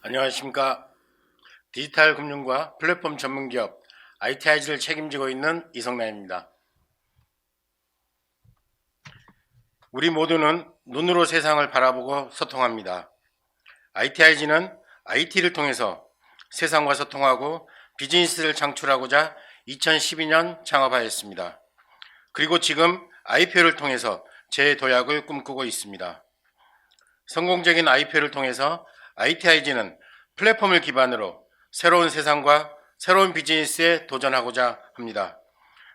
안녕하십니까. 디지털 금융과 플랫폼 전문기업 ITIG를 책임지고 있는 이성남입니다. 우리 모두는 눈으로 세상을 바라보고 소통합니다. ITIG는 IT를 통해서 세상과 소통하고 비즈니스를 창출하고자 2012년 창업하였습니다. 그리고 지금 IPO를 통해서 재도약을 꿈꾸고 있습니다. 성공적인 IPO를 통해서 ITIG는 플랫폼을 기반으로 새로운 세상과 새로운 비즈니스에 도전하고자 합니다.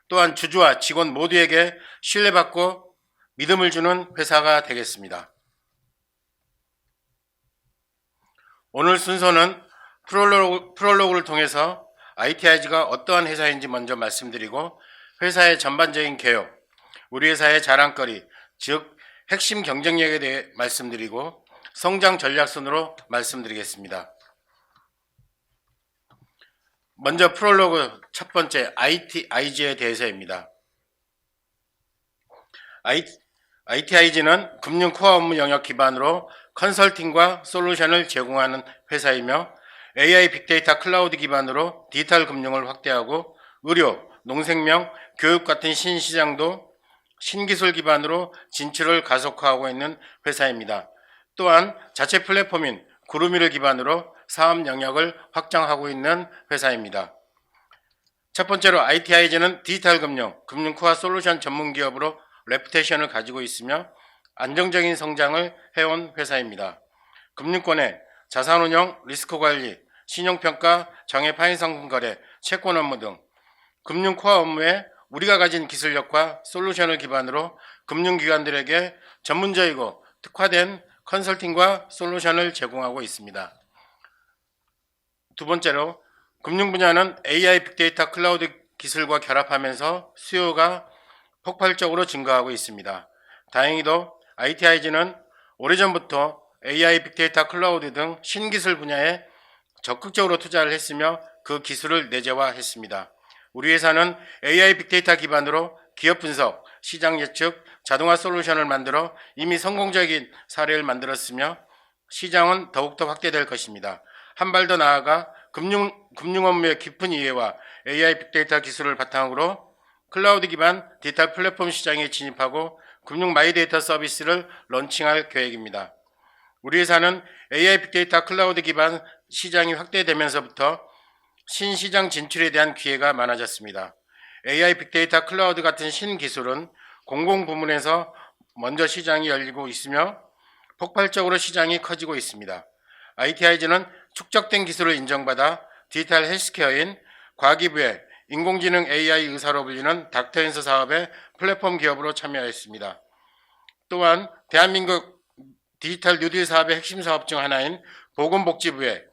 또한 주주와 직원 모두에게 신뢰받고 믿음을 주는 회사가 되겠습니다. 오늘 순서는 프롤로그를 통해서 ITIG가 어떠한 회사인지 먼저 말씀드리고 회사의 전반적인 개요, 우리 회사의 자랑거리, 즉 핵심 경쟁력에 대해 말씀드리고 성장 전략순으로 말씀드리겠습니다. 먼저 프롤로그 첫 번째 ITIG에 대해서입니다. ITIG는 금융 코어 업무 영역 기반으로 컨설팅과 솔루션을 제공하는 회사이며 AI 빅데이터 클라우드 기반으로 디지털 금융을 확대하고 의료, 농생명, 교육 같은 신시장도 신기술 기반으로 진출을 가속화하고 있는 회사입니다. 또한 자체 플랫폼인 구루미를 기반으로 사업 영역을 확장하고 있는 회사입니다. 첫 번째로 ITIG는 디지털 금융, 금융 코어 솔루션 전문 기업으로 레pu테이션을 가지고 있으며 안정적인 성장을 해온 회사입니다. 금융권의 자산운용, 리스크관리, 신용평가, 장외 파인상품 거래, 채권 업무 등 금융 코어 업무에 우리가 가진 기술력과 솔루션을 기반으로 금융기관들에게 전문적이고 특화된 컨설팅과 솔루션을 제공하고 있습니다. 두 번째로 금융 분야는 AI 빅데이터 클라우드 기술과 결합하면서 수요가 폭발적으로 증가하고 있습니다. 다행히도 ITIG는 오래전부터 AI 빅데이터 클라우드 등 신기술 분야에 적극적으로 투자를 했으며 그 기술을 내재화했습니다. 우리 회사는 AI 빅데이터 기반으로 기업 분석, 시장 예측, 자동화 솔루션을 만들어 이미 성공적인 사례를 만들었으며 시장은 더욱더 확대될 것입니다. 한 발 더 나아가 금융 업무의 깊은 이해와 AI 빅데이터 기술을 바탕으로 클라우드 기반 디지털 플랫폼 시장에 진입하고 금융 마이데이터 서비스를 런칭할 계획입니다. 우리 회사는 AI 빅데이터 클라우드 기반 시장이 확대되면서부터 신시장 진출에 대한 기회가 많아졌습니다. AI 빅데이터 클라우드 같은 신기술은 공공부문에서 먼저 시장이 열리고 있으며 폭발적으로 시장이 커지고 있습니다. ITIG는 축적된 기술을 인정받아 디지털 헬스케어인 과기부의 인공지능 AI 의사로 불리는 닥터앤서 사업의 플랫폼 기업으로 참여하였습니다. 또한 대한민국 디지털 뉴딜 사업의 핵심 사업 중 하나인 보건복지부의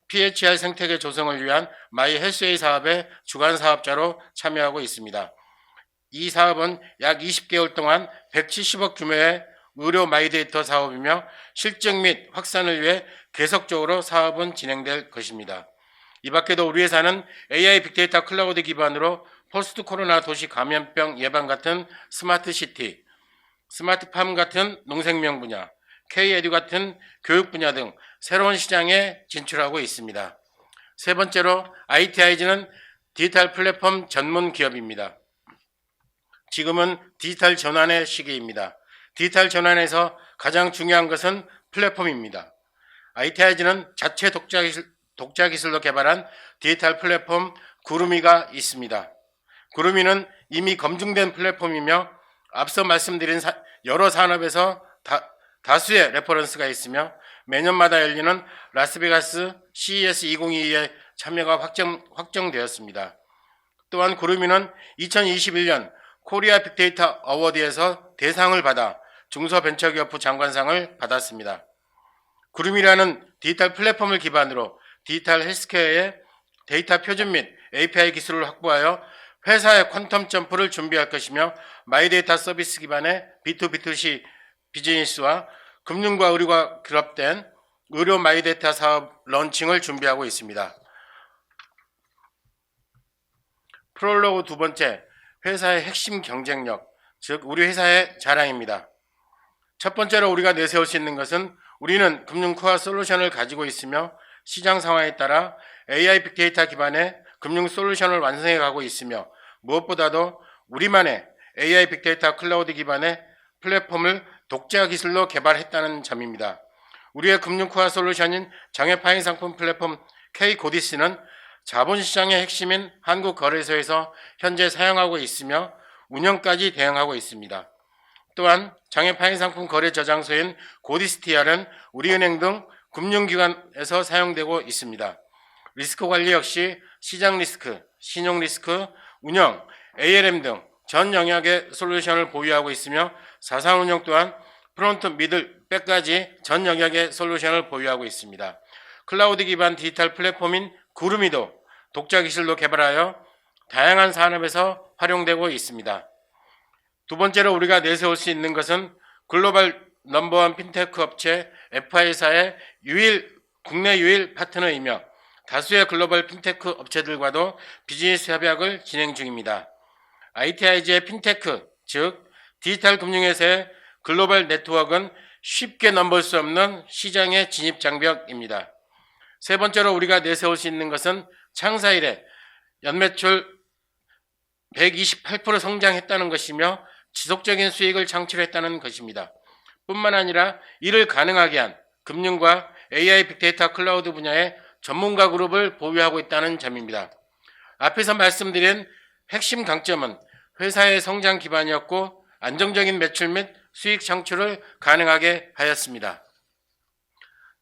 PHR 생태계 조성을 위한 마이 헬스웨이 사업의 주관 사업자로 참여하고 있습니다. 이 사업은 약 20개월 동안 170억 규모의 의료 마이데이터 사업이며 실증 및 확산을 위해 계속적으로 사업은 진행될 것입니다. 이 밖에도 우리 회사는 AI 빅데이터 클라우드 기반으로 포스트 코로나 도시 감염병 예방 같은 스마트 시티, 스마트팜 같은 농생명 분야, K-에듀 같은 교육 분야 등 새로운 시장에 진출하고 있습니다. 세 번째로 ITIG는 디지털 플랫폼 전문 기업입니다. 지금은 디지털 전환의 시기입니다. 디지털 전환에서 가장 중요한 것은 플랫폼입니다. ITIG는 자체 독자 기술로 개발한 디지털 플랫폼 구루미가 있습니다. 구루미는 이미 검증된 플랫폼이며 앞서 말씀드린 여러 산업에서 다수의 레퍼런스가 있으며 매년마다 열리는 라스베가스 CES 2022에 참여가 확정되었습니다. 또한 구루미는 2021년 코리아 빅데이터 어워드에서 대상을 받아 중소벤처기업부 장관상을 받았습니다. 구루미라는 디지털 플랫폼을 기반으로 디지털 헬스케어의 데이터 표준 및 API 기술을 확보하여 회사의 퀀텀 점프를 준비할 것이며 마이데이터 서비스 기반의 B2B2C 비즈니스와 금융과 의료가 결합된 의료 마이데이터 사업 런칭을 준비하고 있습니다. 프롤로그 두 번째, 회사의 핵심 경쟁력, 즉 우리 회사의 자랑입니다. 첫 번째로 우리가 내세울 수 있는 것은 우리는 금융 코어 솔루션을 가지고 있으며 시장 상황에 따라 AI 빅데이터 기반의 금융 솔루션을 완성해 가고 있으며 무엇보다도 우리만의 AI 빅데이터 클라우드 기반의 플랫폼을 독자 기술로 개발했다는 점입니다. 우리의 금융 코어 솔루션인 장외 파생 상품 플랫폼 K고디스는 자본시장의 핵심인 한국거래소에서 현재 사용하고 있으며 운영까지 대응하고 있습니다. 또한 장외 파생 상품 거래 저장소인 고디스TR은 우리은행 등 금융기관에서 사용되고 있습니다. 리스크 관리 역시 시장 리스크, 신용 리스크, 운영, ALM 등 전 영역의 솔루션을 보유하고 있으며 자산 운영 또한 프론트, 미들, 백까지 전 영역의 솔루션을 보유하고 있습니다. 클라우드 기반 디지털 플랫폼인 구루미도 독자 기술로 개발하여 다양한 산업에서 활용되고 있습니다. 두 번째로 우리가 내세울 수 있는 것은 글로벌 넘버원 핀테크 업체 FI사의 국내 유일 파트너이며 다수의 글로벌 핀테크 업체들과도 비즈니스 협약을 진행 중입니다. ITIG의 핀테크, 즉 디지털 금융회사의 글로벌 네트워크는 쉽게 넘볼 수 없는 시장의 진입 장벽입니다. 세 번째로 우리가 내세울 수 있는 것은 창사 이래 연매출 128% 성장했다는 것이며 지속적인 수익을 창출했다는 것입니다. 뿐만 아니라 이를 가능하게 한 금융과 AI 빅데이터 클라우드 분야의 전문가 그룹을 보유하고 있다는 점입니다. 앞에서 말씀드린 핵심 강점은 회사의 성장 기반이었고 안정적인 매출 및 수익 창출을 가능하게 하였습니다.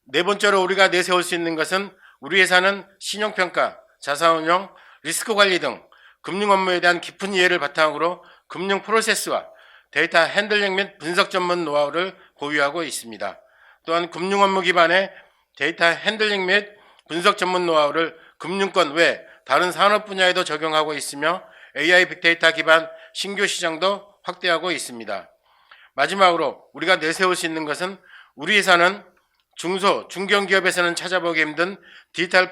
네 번째로 우리가 내세울 수 있는 것은 우리 회사는 신용평가, 자산운용, 리스크 관리 등 금융 업무에 대한 깊은 이해를 바탕으로 금융 프로세스와 데이터 핸들링 및 분석 전문 노하우를 보유하고 있습니다. 또한 금융 업무 기반의 데이터 핸들링 및 분석 전문 노하우를 금융권 외 다른 산업 분야에도 적용하고 있으며 AI 빅데이터 기반 신규 시장도 확대하고 있습니다. 마지막으로 우리가 내세울 수 있는 것은 우리 회사는 중소, 중견기업에서는 찾아보기 힘든 디지털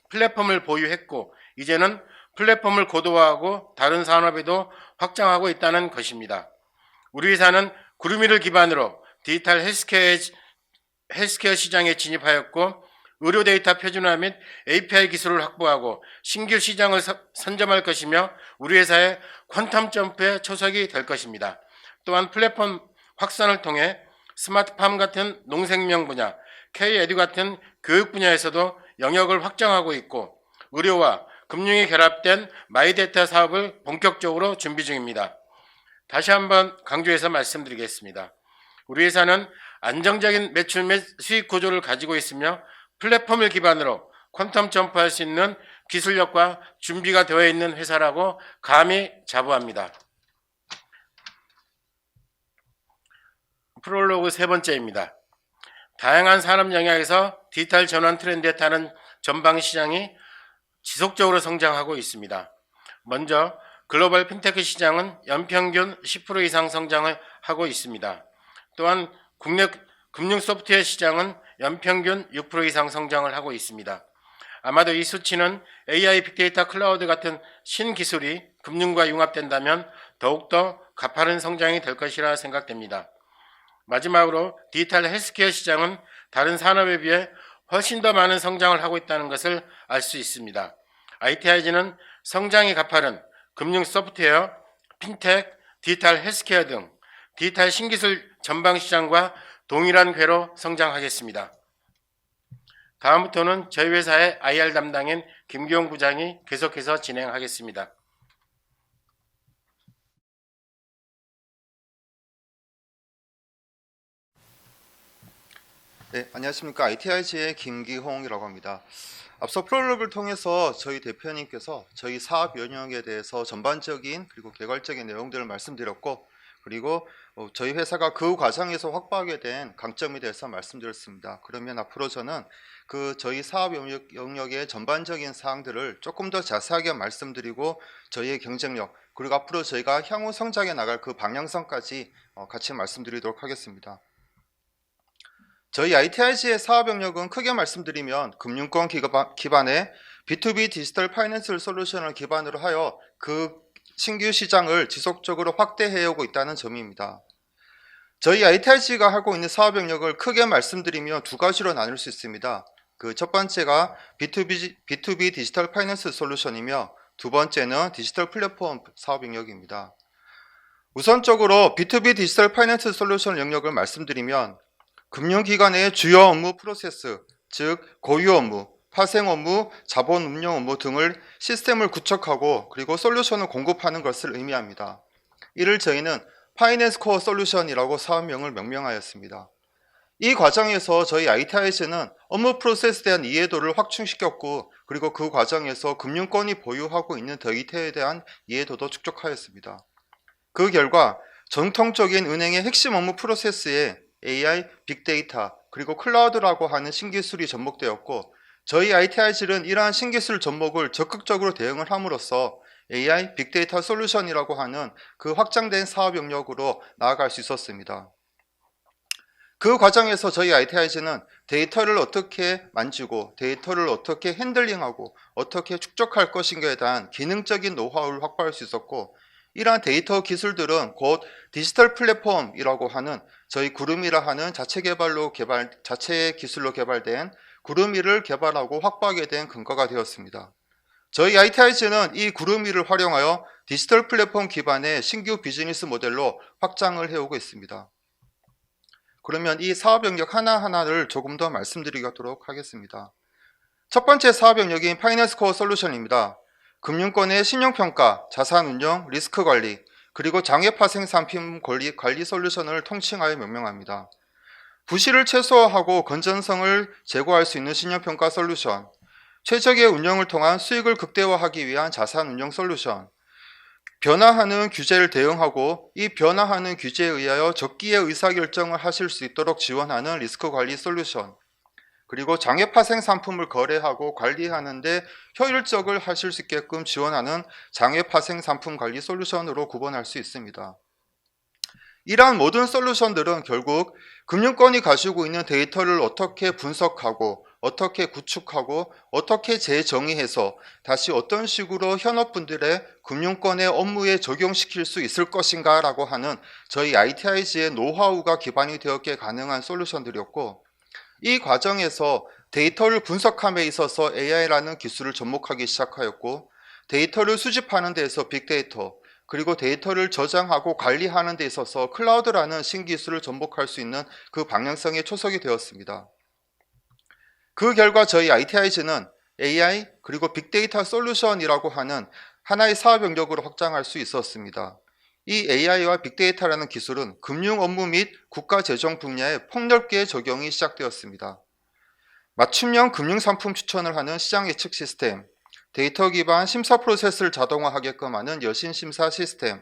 플랫폼을 보유했고 이제는 플랫폼을 고도화하고 다른 산업에도 확장하고 있다는 것입니다. 우리 회사는 구루미를 기반으로 디지털 헬스케어 시장에 진입하였고 의료 데이터 표준화 및 API 기술을 확보하고 신규 시장을 선점할 것이며 우리 회사의 퀀텀 점프의 초석이 될 것입니다. 또한 플랫폼 확산을 통해 스마트팜 같은 농생명 분야, K-에듀 같은 교육 분야에서도 영역을 확장하고 있고 의료와 금융이 결합된 마이데이터 사업을 본격적으로 준비 중입니다. 다시 한번 강조해서 말씀드리겠습니다. 우리 회사는 안정적인 매출 및 수익 구조를 가지고 있으며 플랫폼을 기반으로 퀀텀 점프할 수 있는 기술력과 준비가 되어 있는 회사라고 감히 자부합니다. 프롤로그 세 번째입니다. 다양한 산업 영역에서 디지털 전환 트렌드에 따른 전방 시장이 지속적으로 성장하고 있습니다. 먼저 글로벌 핀테크 시장은 연평균 10% 이상 성장을 하고 있습니다. 또한 국내 금융 소프트웨어 시장은 연평균 6% 이상 성장을 하고 있습니다. 아마도 이 수치는 AI 빅데이터 클라우드 같은 신기술이 금융과 융합된다면 더욱더 가파른 성장이 될 것이라 생각됩니다. 마지막으로 디지털 헬스케어 시장은 다른 산업에 비해 훨씬 더 많은 성장을 하고 있다는 것을 알 수 있습니다. ITIG는 성장이 가파른 금융 소프트웨어, 핀텍, 디지털 헬스케어 등 디지털 신기술 전방 시장과 동일한 궤로 성장하겠습니다. 다음부터는 저희 회사의 IR 담당인 김기용 부장이 계속해서 진행하겠습니다. 네, 안녕하십니까. ITIG의 김기홍이라고 합니다. 앞서 프롤로그를 통해서 저희 대표님께서 저희 사업 영역에 대해서 전반적인 그리고 개괄적인 내용들을 말씀드렸고 그리고 저희 회사가 그 과정에서 확보하게 된 강점에 대해서 말씀드렸습니다. 그러면 앞으로 저는 그 저희 사업 영역의 전반적인 사항들을 조금 더 자세하게 말씀드리고 저희의 경쟁력 그리고 앞으로 저희가 향후 성장해 나갈 그 방향성까지 같이 말씀드리도록 하겠습니다. 저희 ITIG의 사업 영역은 크게 말씀드리면 금융권 기반의 B2B 디지털 파이낸셜 솔루션을 기반으로 하여 그 신규 시장을 지속적으로 확대해 오고 있다는 점입니다. 저희 ITIG가 하고 있는 사업 영역을 크게 말씀드리면 두 가지로 나눌 수 있습니다. 그 첫 번째가 B2B 디지털 파이낸스 솔루션이며 두 번째는 디지털 플랫폼 사업 영역입니다. 우선적으로 B2B 디지털 파이낸스 솔루션 영역을 말씀드리면 금융기관의 주요 업무 프로세스, 즉 고유 업무, 파생 업무, 자본 운용 업무 등을 시스템을 구축하고 그리고 솔루션을 공급하는 것을 의미합니다. 이를 저희는 파이낸스 코어 솔루션이라고 사업명을 명명하였습니다. 이 과정에서 저희 ITIS는 업무 프로세스에 대한 이해도를 확충시켰고 그리고 그 과정에서 금융권이 보유하고 있는 데이터에 대한 이해도도 축적하였습니다. 그 결과 전통적인 은행의 핵심 업무 프로세스에 AI, 빅데이터, 그리고 클라우드라고 하는 신기술이 접목되었고 저희 ITIS는 이러한 신기술 접목을 적극적으로 대응을 함으로써 AI, 빅데이터 솔루션이라고 하는 그 확장된 사업 영역으로 나아갈 수 있었습니다. 그 과정에서 저희 ITIS는 데이터를 어떻게 만지고 데이터를 어떻게 핸들링하고 어떻게 축적할 것인가에 대한 기능적인 노하우를 확보할 수 있었고 이러한 데이터 기술들은 곧 디지털 플랫폼이라고 하는 저희 구름이라 하는 자체 기술로 개발된 구름이를 개발하고 확보하게 된 근거가 되었습니다. 저희 ITIS는 이 구름이를 활용하여 디지털 플랫폼 기반의 신규 비즈니스 모델로 확장을 해오고 있습니다. 그러면 이 사업 영역 하나하나를 조금 더 말씀드리도록 하겠습니다. 첫 번째 사업 영역인 파이낸스 코어 솔루션입니다. 금융권의 신용평가, 자산운용, 리스크관리, 그리고 장외파생 상품 관리 솔루션을 통칭하여 명명합니다. 부실을 최소화하고 건전성을 제고할 수 있는 신용평가 솔루션, 최적의 운영을 통한 수익을 극대화하기 위한 자산운용 솔루션, 변화하는 규제를 대응하고 이 변화하는 규제에 의하여 적기에 의사결정을 하실 수 있도록 지원하는 리스크관리 솔루션, 그리고 장외파생 상품을 거래하고 관리하는데 효율적을 하실 수 있게끔 지원하는 장외파생 상품 관리 솔루션으로 구분할 수 있습니다. 이러한 모든 솔루션들은 결국 금융권이 가지고 있는 데이터를 어떻게 분석하고 어떻게 구축하고 어떻게 재정의해서 다시 어떤 식으로 현업분들의 금융권의 업무에 적용시킬 수 있을 것인가 라고 하는 저희 ITIS의 노하우가 기반이 되었기에 가능한 솔루션들이었고 이 과정에서 데이터를 분석함에 있어서 AI라는 기술을 접목하기 시작하였고 데이터를 수집하는 데 있어서 빅데이터 그리고 데이터를 저장하고 관리하는 데 있어서 클라우드라는 신기술을 접목할 수 있는 그 방향성에 초석이 되었습니다. 그 결과 저희 ITIS는 AI 그리고 빅데이터 솔루션이라고 하는 하나의 사업 영역으로 확장할 수 있었습니다. 이 AI와 빅데이터라는 기술은 금융 업무 및 국가 재정 분야에 폭넓게 적용이 시작되었습니다. 맞춤형 금융상품 추천을 하는 시장 예측 시스템, 데이터 기반 심사 프로세스를 자동화하게끔 하는 여신 심사 시스템,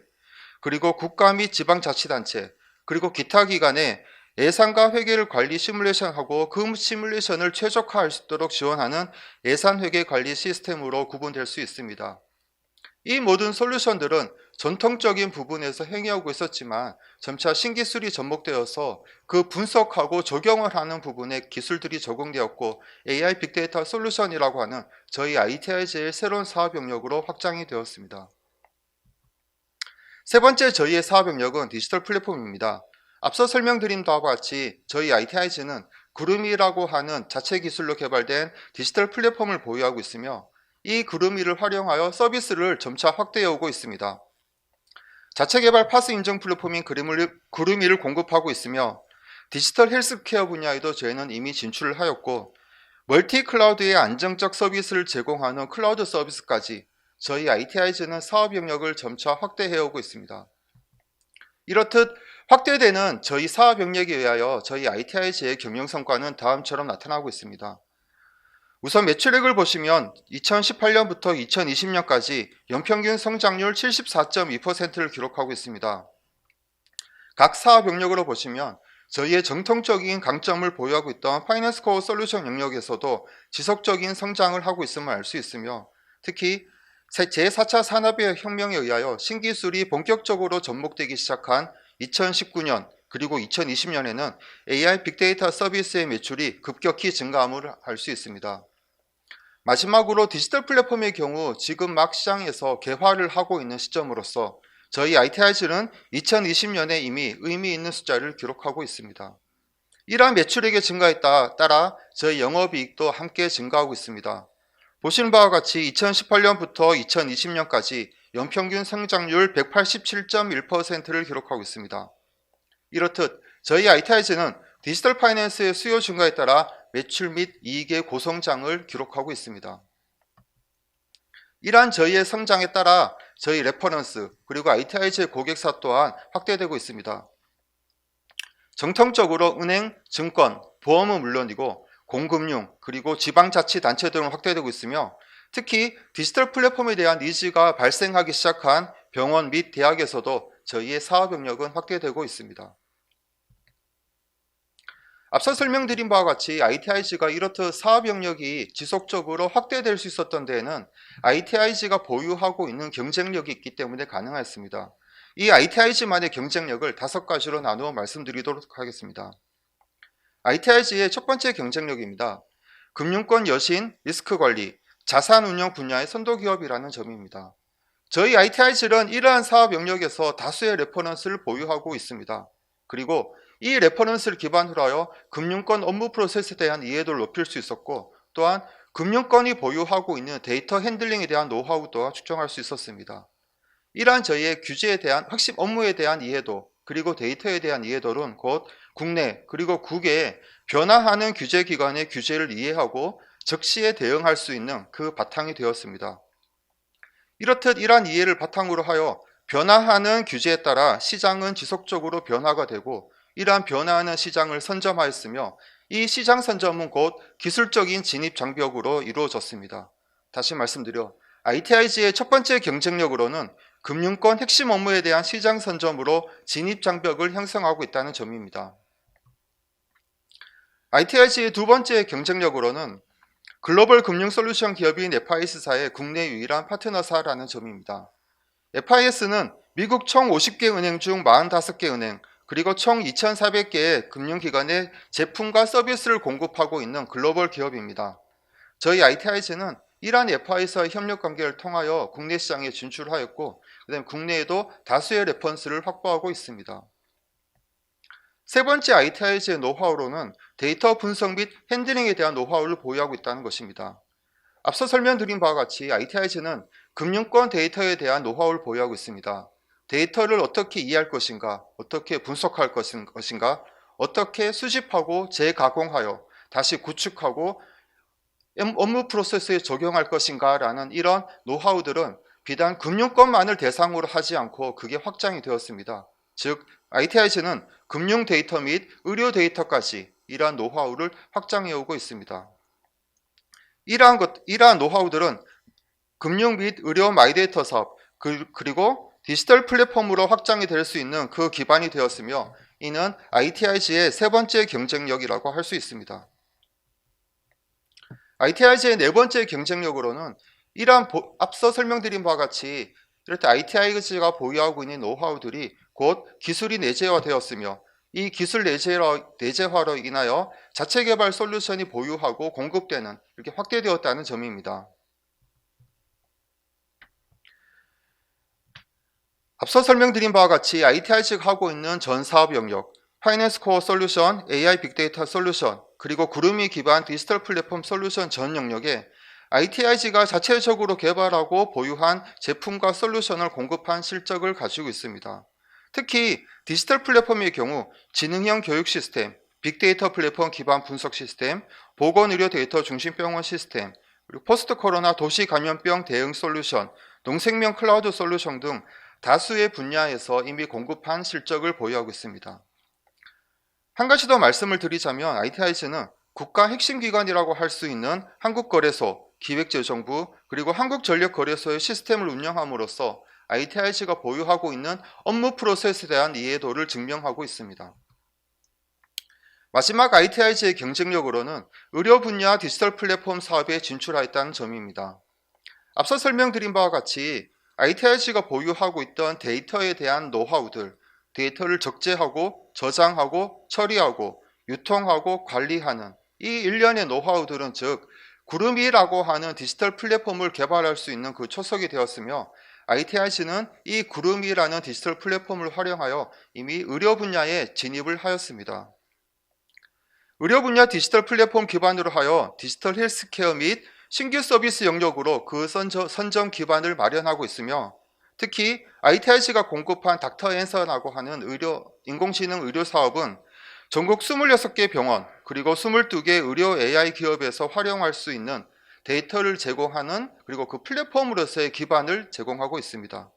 그리고 국가 및 지방자치단체, 그리고 기타 기관의 예산과 회계를 관리 시뮬레이션하고 그 시뮬레이션을 최적화할 수 있도록 지원하는 예산회계 관리 시스템으로 구분될 수 있습니다. 이 모든 솔루션들은 전통적인 부분에서 행해오고 있었지만 점차 신기술이 접목되어서 그 분석하고 적용을 하는 부분에 기술들이 적용되었고 AI 빅데이터 솔루션이라고 하는 저희 ITIS의 새로운 사업 영역으로 확장이 되었습니다. 세 번째 저희의 사업 영역은 디지털 플랫폼입니다. 앞서 설명드린 바와 같이 저희 ITIS는 구름이라고 하는 자체 기술로 개발된 디지털 플랫폼을 보유하고 있으며 이 구름이를 활용하여 서비스를 점차 확대해 오고 있습니다. 자체 개발 파스 인증 플랫폼인 구름이를 공급하고 있으며 디지털 헬스케어 분야에도 저희는 이미 진출을 하였고 멀티 클라우드의 안정적 서비스를 제공하는 클라우드 서비스까지 저희 ITIS는 사업 영역을 점차 확대해 오고 있습니다. 이렇듯 확대되는 저희 사업 영역에 의하여 저희 ITIS의 경영 성과는 다음처럼 나타나고 있습니다. 우선 매출액을 보시면 2018년부터 2020년까지 연평균 성장률 74.2%를 기록하고 있습니다. 각 사업 영역으로 보시면 저희의 정통적인 강점을 보유하고 있던 파이낸스 코어 솔루션 영역에서도 지속적인 성장을 하고 있음을 알 수 있으며 특히 제4차 산업혁명에 의하여 신기술이 본격적으로 접목되기 시작한 2019년 그리고 2020년에는 AI 빅데이터 서비스의 매출이 급격히 증가함을 알 수 있습니다. 마지막으로 디지털 플랫폼의 경우 지금 막 시장에서 개화를 하고 있는 시점으로서 저희 ITIS는 2020년에 이미 의미 있는 숫자를 기록하고 있습니다. 이러한 매출액의 증가에 따라 저희 영업이익도 함께 증가하고 있습니다. 보시는 바와 같이 2018년부터 2020년까지 연평균 성장률 187.1%를 기록하고 있습니다. 이렇듯 저희 ITIG는 디지털 파이낸스의 수요 증가에 따라 매출 및 이익의 고성장을 기록하고 있습니다. 이러한 저희의 성장에 따라 저희 레퍼런스 그리고 ITIG의 고객사 또한 확대되고 있습니다. 정통적으로 은행, 증권, 보험은 물론이고 공금융 그리고 지방자치단체 등은 확대되고 있으며 특히 디지털 플랫폼에 대한 니즈가 발생하기 시작한 병원 및 대학에서도 저희의 사업 영역은 확대되고 있습니다. 앞서 설명드린 바와 같이 ITIG가 이렇듯 사업 영역이 지속적으로 확대될 수 있었던 데에는 ITIG가 보유하고 있는 경쟁력이 있기 때문에 가능했습니다. 이 ITIG만의 경쟁력을 5가지로 나누어 말씀드리도록 하겠습니다. ITIG의 첫 번째 경쟁력입니다. 금융권 여신, 리스크 관리, 자산 운용 분야의 선도 기업이라는 점입니다. 저희 ITIG는 이러한 사업 영역에서 다수의 레퍼런스를 보유하고 있습니다. 그리고 이 레퍼런스를 기반으로 하여 금융권 업무 프로세스에 대한 이해도를 높일 수 있었고 또한 금융권이 보유하고 있는 데이터 핸들링에 대한 노하우도 측정할 수 있었습니다. 이러한 저희의 규제에 대한 핵심 업무에 대한 이해도 그리고 데이터에 대한 이해도는 곧 국내 그리고 국외에 변화하는 규제기관의 규제를 이해하고 즉시에 대응할 수 있는 그 바탕이 되었습니다. 이렇듯 이러한 이해를 바탕으로 하여 변화하는 규제에 따라 시장은 지속적으로 변화가 되고 이러한 변화하는 시장을 선점하였으며 이 시장 선점은 곧 기술적인 진입 장벽으로 이루어졌습니다. 다시 말씀드려 ITIG의 첫 번째 경쟁력으로는 금융권 핵심 업무에 대한 시장 선점으로 진입 장벽을 형성하고 있다는 점입니다. ITIG의 두 번째 경쟁력으로는 글로벌 금융 솔루션 기업인 FIS사의 국내 유일한 파트너사라는 점입니다. FIS는 미국 총 50개 은행 중 45개 은행 그리고 총 2,400개의 금융기관의 제품과 서비스를 공급하고 있는 글로벌 기업입니다. 저희 ITIG는 이러한 FIS와의 협력 관계를 통하여 국내 시장에 진출하였고 그다음 국내에도 다수의 레퍼런스를 확보하고 있습니다. 세 번째 ITIG의 노하우로는 데이터 분석 및 핸들링에 대한 노하우를 보유하고 있다는 것입니다. 앞서 설명드린 바와 같이 ITIG는 금융권 데이터에 대한 노하우를 보유하고 있습니다. 데이터를 어떻게 이해할 것인가, 어떻게 분석할 것인가, 어떻게 수집하고 재가공하여 다시 구축하고 업무 프로세스에 적용할 것인가 라는 이런 노하우들은 비단 금융권만을 대상으로 하지 않고 그게 확장이 되었습니다. 즉 ITIG는 금융 데이터 및 의료 데이터까지 이러한 노하우를 확장해 오고 있습니다. 이러한 노하우들은 금융 및 의료 마이데이터 사업 그리고 디지털 플랫폼으로 확장이 될 수 있는 그 기반이 되었으며 이는 ITIG의 세 번째 경쟁력이라고 할 수 있습니다. ITIG의 네 번째 경쟁력으로는 이러한 앞서 설명드린 바와 같이 이렇게 ITIG가 보유하고 있는 노하우들이 곧 기술이 내재화되었으며 이 기술 내재화로 인하여 자체 개발 솔루션이 보유하고 공급되는 이렇게 확대되었다는 점입니다. 앞서 설명드린 바와 같이 ITIG가 하고 있는 전 사업 영역, 파이낸스 코어 솔루션, AI 빅데이터 솔루션, 그리고 구름이 기반 디지털 플랫폼 솔루션 전 영역에 ITIG가 자체적으로 개발하고 보유한 제품과 솔루션을 공급한 실적을 가지고 있습니다. 특히 디지털 플랫폼의 경우 지능형 교육 시스템, 빅데이터 플랫폼 기반 분석 시스템, 보건의료 데이터 중심 병원 시스템, 그리고 포스트 코로나 도시 감염병 대응 솔루션, 농생명 클라우드 솔루션 등 다수의 분야에서 이미 공급한 실적을 보유하고 있습니다. 한 가지 더 말씀을 드리자면 ITIG는 국가 핵심 기관이라고 할 수 있는 한국거래소, 기획재정부, 그리고 한국전력거래소의 시스템을 운영함으로써 ITIG가 보유하고 있는 업무 프로세스에 대한 이해도를 증명하고 있습니다. 마지막 ITIG의 경쟁력으로는 의료 분야 디지털 플랫폼 사업에 진출하였다는 점입니다. 앞서 설명드린 바와 같이 ITIG가 보유하고 있던 데이터에 대한 노하우들, 데이터를 적재하고 저장하고 처리하고 유통하고 관리하는 이 일련의 노하우들은 즉 구름이라고 하는 디지털 플랫폼을 개발할 수 있는 그 초석이 되었으며 ITIG는 이 구름이라는 디지털 플랫폼을 활용하여 이미 의료 분야에 진입을 하였습니다. 의료 분야 디지털 플랫폼 기반으로 하여 디지털 헬스케어 및 신규 서비스 영역으로 그 선점 기반을 마련하고 있으며 특히 ITIC가 공급한 닥터 앤서라고 하는 인공지능 의료 사업은 전국 26개 병원 그리고 22개 의료 AI 기업에서 활용할 수 있는 데이터를 제공하는 그리고 그 플랫폼으로서의 기반을 제공하고 있습니다.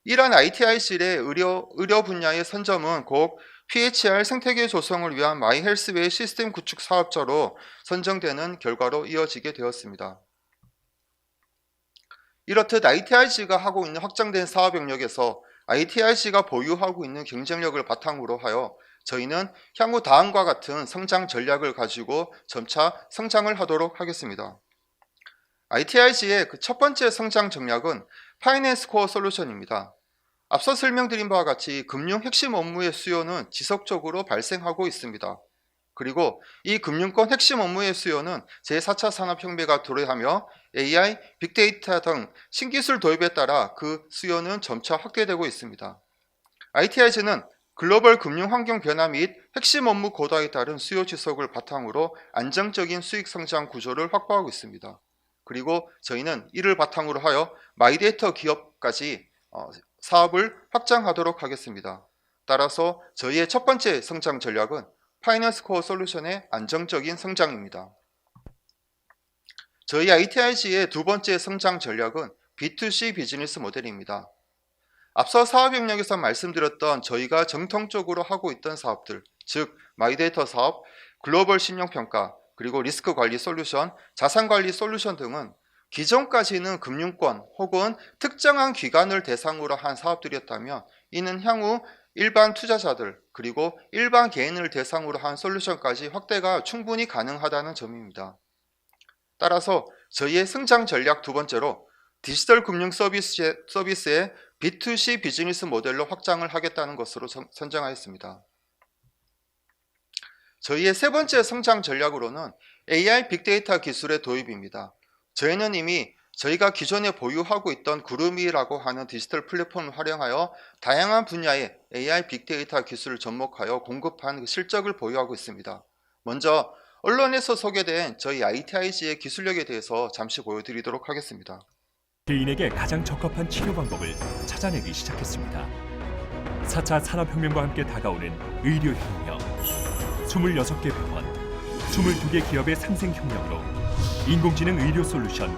이러한 ITIC의 의료 분야의 선점은 곧 PHR 생태계 조성을 위한 마이헬스웨이 시스템 구축 사업자로 선정되는 결과로 이어지게 되었습니다. 이렇듯 ITIC가 하고 있는 확장된 사업 영역에서 ITIC가 보유하고 있는 경쟁력을 바탕으로 하여 저희는 향후 다음과 같은 성장 전략을 가지고 점차 성장을 하도록 하겠습니다. ITIC의 그 첫 번째 성장 전략은 파이낸스 코어 솔루션입니다. 앞서 설명드린 바와 같이 금융 핵심 업무의 수요는 지속적으로 발생하고 있습니다. 그리고 이 금융권 핵심 업무의 수요는 제4차 산업혁명가 도래하며 AI, 빅데이터 등 신기술 도입에 따라 그 수요는 점차 확대되고 있습니다. ITIC는 글로벌 금융 환경 변화 및 핵심 업무 고도화에 따른 수요 지속을 바탕으로 안정적인 수익 성장 구조를 확보하고 있습니다. 그리고 저희는 이를 바탕으로 하여 마이데이터 기업까지 사업을 확장하도록 하겠습니다. 따라서 저희의 첫 번째 성장 전략은 파이낸스 코어 솔루션의 안정적인 성장입니다. 저희 ITIC의 두 번째 성장 전략은 B2C 비즈니스 모델입니다. 앞서 사업 영역에서 말씀드렸던 저희가 정통적으로 하고 있던 사업들, 즉 마이데이터 사업, 글로벌 신용평가, 그리고 리스크 관리 솔루션, 자산 관리 솔루션 등은 기존까지는 금융권 혹은 특정한 기관을 대상으로 한 사업들이었다면 이는 향후 일반 투자자들 그리고 일반 개인을 대상으로 한 솔루션까지 확대가 충분히 가능하다는 점입니다. 따라서 저희의 성장 전략 두 번째로 디지털 금융 서비스의 B2C 비즈니스 모델로 확장을 하겠다는 것으로 선정하였습니다. 저희의 세 번째 성장 전략으로는 AI 빅데이터 기술의 도입입니다. 저희는 이미 저희가 기존에 보유하고 있던 구름이라고 하는 디지털 플랫폼을 활용하여 다양한 분야의 AI 빅데이터 기술을 접목하여 공급한 실적을 보유하고 있습니다. 먼저 언론에서 소개된 저희 ITIC의 기술력에 대해서 잠시 보여드리도록 하겠습니다. 개인에게 가장 적합한 치료 방법을 찾아내기 시작했습니다. 4차 산업혁명과 함께 다가오는 의료혁명, 26개 병원, 22개 기업의 상생혁명으로 인공지능 의료 솔루션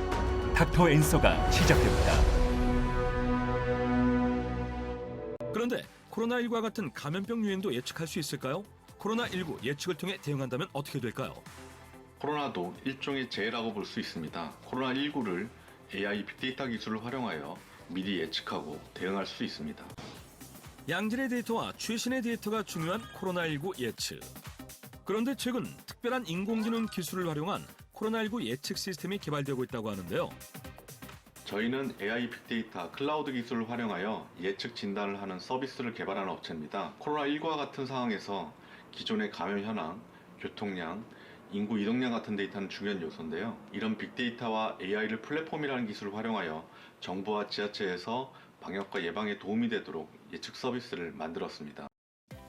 닥터 앤서가 시작됩니다. 그런데 코로나19와 같은 감염병 유행도 예측할 수 있을까요? 코로나19 예측을 통해 대응한다면 어떻게 될까요? 코로나도 일종의 재해라고 볼 수 있습니다. 코로나19를 AI 빅데이터 기술을 활용하여 미리 예측하고 대응할 수 있습니다. 양질의 데이터와 최신의 데이터가 중요한 코로나19 예측. 그런데 최근 특별한 인공지능 기술을 활용한 코로나19 예측 시스템이 개발되고 있다고 하는데요. 저희는 AI 빅데이터 클라우드 기술을 활용하여 예측 진단을 하는 서비스를 개발하는 업체입니다. 코로나19와 같은 상황에서 기존의 감염 현황, 교통량, 인구 이동량 같은 데이터는 중요한 요소인데요. 이런 빅데이터와 AI를 플랫폼이라는 기술을 활용하여 정부와 지자체에서 방역과 예방에 도움이 되도록 예측 서비스를 만들었습니다.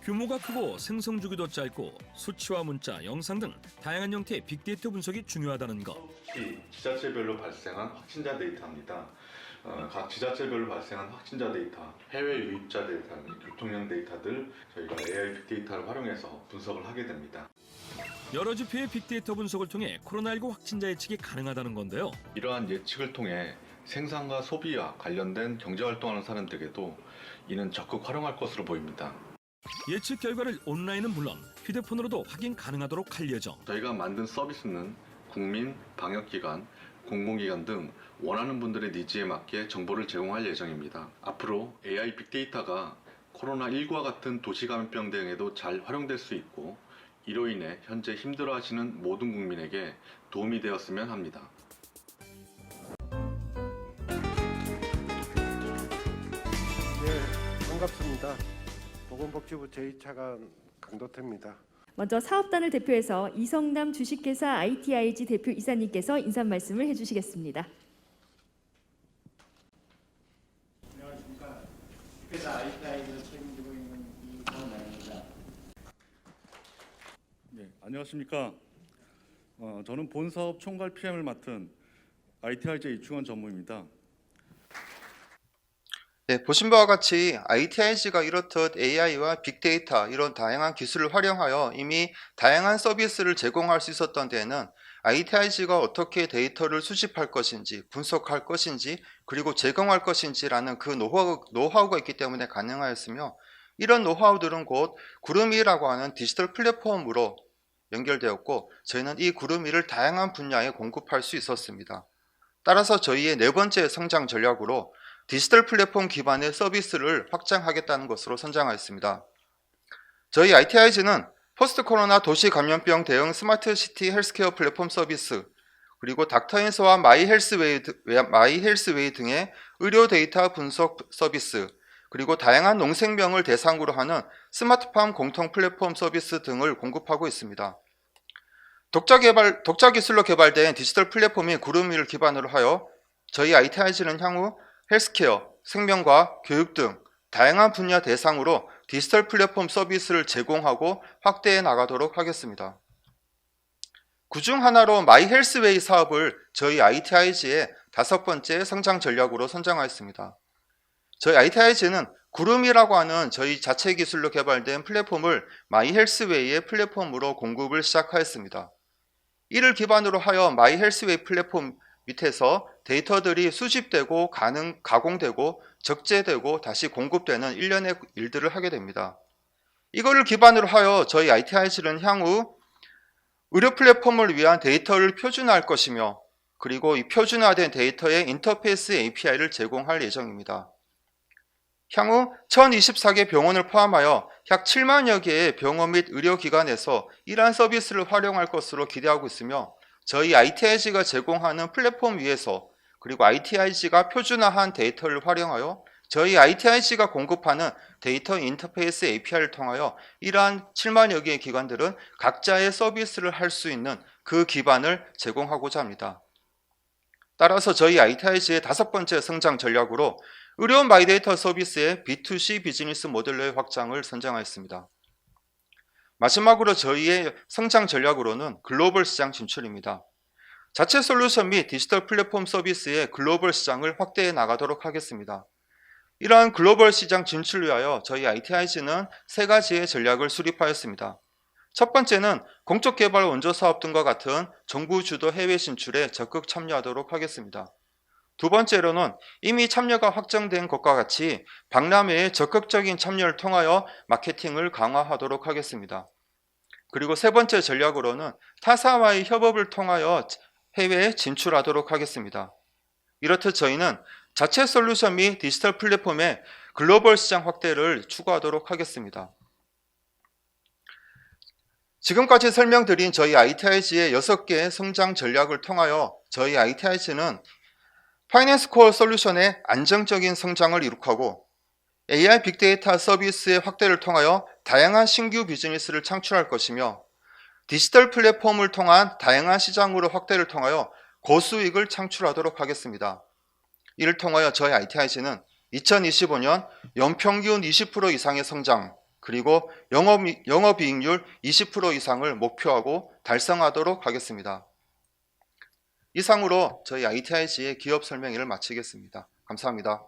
규모가 크고 생성 주기도 짧고 수치와 문자, 영상 등 다양한 형태의 빅데이터 분석이 중요하다는 것. 특히 지자체별로 발생한 확진자 데이터입니다. 각 지자체별로 발생한 확진자 데이터, 해외 유입자 데이터, 교통량 데이터들 저희가 AI 빅데이터를 활용해서 분석을 하게 됩니다. 여러 지표의 빅데이터 분석을 통해 코로나19 확진자 예측이 가능하다는 건데요. 이러한 예측을 통해 생산과 소비와 관련된 경제활동하는 사람들에게도 이는 적극 활용할 것으로 보입니다. 예측 결과를 온라인은 물론 휴대폰으로도 확인 가능하도록 할 예정. 저희가 만든 서비스는 국민, 방역기관, 공공기관 등 원하는 분들의 니즈에 맞게 정보를 제공할 예정입니다. 앞으로 AI 빅데이터가 코로나19와 같은 도시감염병 대응에도 잘 활용될 수 있고 이로 인해 현재 힘들어하시는 모든 국민에게 도움이 되었으면 합니다. 네, 반갑습니다. 보건복지부 제2차관 강도태입니다. 먼저 사업단을 대표해서 이성남 주식회사 ITIG 대표 이사님께서 인사 말씀을 해주시겠습니다. 안녕하십니까. 주식회사 ITIG를 책임지고 있는 이성남입니다. 네, 안녕하십니까. 저는 본사업 총괄 PM을 맡은 ITIJ 이충원 전무입니다. 네, 보신 바와 같이 ITIG가 이렇듯 AI와 빅데이터 이런 다양한 기술을 활용하여 이미 다양한 서비스를 제공할 수 있었던 데에는 ITIG가 어떻게 데이터를 수집할 것인지, 분석할 것인지, 그리고 제공할 것인지라는 그 노하우가 있기 때문에 가능하였으며, 이런 노하우들은 곧 구름이라고 하는 디지털 플랫폼으로 연결되었고, 저희는 이 구름이를 다양한 분야에 공급할 수 있었습니다. 따라서 저희의 네 번째 성장 전략으로 디지털 플랫폼 기반의 서비스를 확장하겠다는 것으로 선정하였습니다. 저희 ITIG는 포스트 코로나 도시 감염병 대응 스마트 시티 헬스케어 플랫폼 서비스, 그리고 닥터인서와 마이헬스웨이 등의 의료 데이터 분석 서비스, 그리고 다양한 농생명을 대상으로 하는 스마트팜 공통 플랫폼 서비스 등을 공급하고 있습니다. 독자 기술로 개발된 디지털 플랫폼인 구름이를 기반으로 하여 저희 ITIG는 향후 헬스케어, 생명과학, 교육 등 다양한 분야 대상으로 디지털 플랫폼 서비스를 제공하고 확대해 나가도록 하겠습니다. 그중 하나로 마이헬스웨이 사업을 저희 ITIG의 5번째 성장 전략으로 선정하였습니다. 저희 ITIG는 구름이라고 하는 저희 자체 기술로 개발된 플랫폼을 마이헬스웨이의 플랫폼으로 공급을 시작하였습니다. 이를 기반으로 하여 마이헬스웨이 플랫폼 밑에서 데이터들이 수집되고 가공되고 적재되고 다시 공급되는 일련의 일들을 하게 됩니다. 이거를 기반으로 하여 저희 ITIG는 향후 의료 플랫폼을 위한 데이터를 표준화할 것이며, 그리고 이 표준화된 데이터의 인터페이스 API를 제공할 예정입니다. 향후 1024개 병원을 포함하여 약 7만여 개의 병원 및 의료기관에서 이러한 서비스를 활용할 것으로 기대하고 있으며, 저희 ITIG가 제공하는 플랫폼 위에서 그리고 ITIG가 표준화한 데이터를 활용하여 저희 ITIG가 공급하는 데이터 인터페이스 API를 통하여 이러한 7만여 개의 기관들은 각자의 서비스를 할 수 있는 그 기반을 제공하고자 합니다. 따라서 저희 ITIG의 5번째 성장 전략으로 의료 마이데이터 서비스의 B2C 비즈니스 모델로의 확장을 선정하였습니다. 마지막으로 저희의 성장 전략으로는 글로벌 시장 진출입니다. 자체 솔루션 및 디지털 플랫폼 서비스의 글로벌 시장을 확대해 나가도록 하겠습니다. 이러한 글로벌 시장 진출을 위하여 저희 ITIG는 3가지의 전략을 수립하였습니다. 첫 번째는 공적 개발 원조 사업 등과 같은 정부 주도 해외 진출에 적극 참여하도록 하겠습니다. 두 번째로는 이미 참여가 확정된 것과 같이 박람회의 적극적인 참여를 통하여 마케팅을 강화하도록 하겠습니다. 그리고 세 번째 전략으로는 타사와의 협업을 통하여 해외에 진출하도록 하겠습니다. 이렇듯 저희는 자체 솔루션 및 디지털 플랫폼의 글로벌 시장 확대를 추구하도록 하겠습니다. 지금까지 설명드린 저희 ITIG의 6개의 성장 전략을 통하여 저희 ITIG는 파이낸스 코어 솔루션의 안정적인 성장을 이룩하고 AI 빅데이터 서비스의 확대를 통하여 다양한 신규 비즈니스를 창출할 것이며, 디지털 플랫폼을 통한 다양한 시장으로 확대를 통하여 고수익을 창출하도록 하겠습니다. 이를 통하여 저희 ITIG는 2025년 연평균 20% 이상의 성장, 그리고 영업이익률 20% 이상을 목표하고 달성하도록 하겠습니다. 이상으로 저희 ITIG의 기업 설명회를 마치겠습니다. 감사합니다.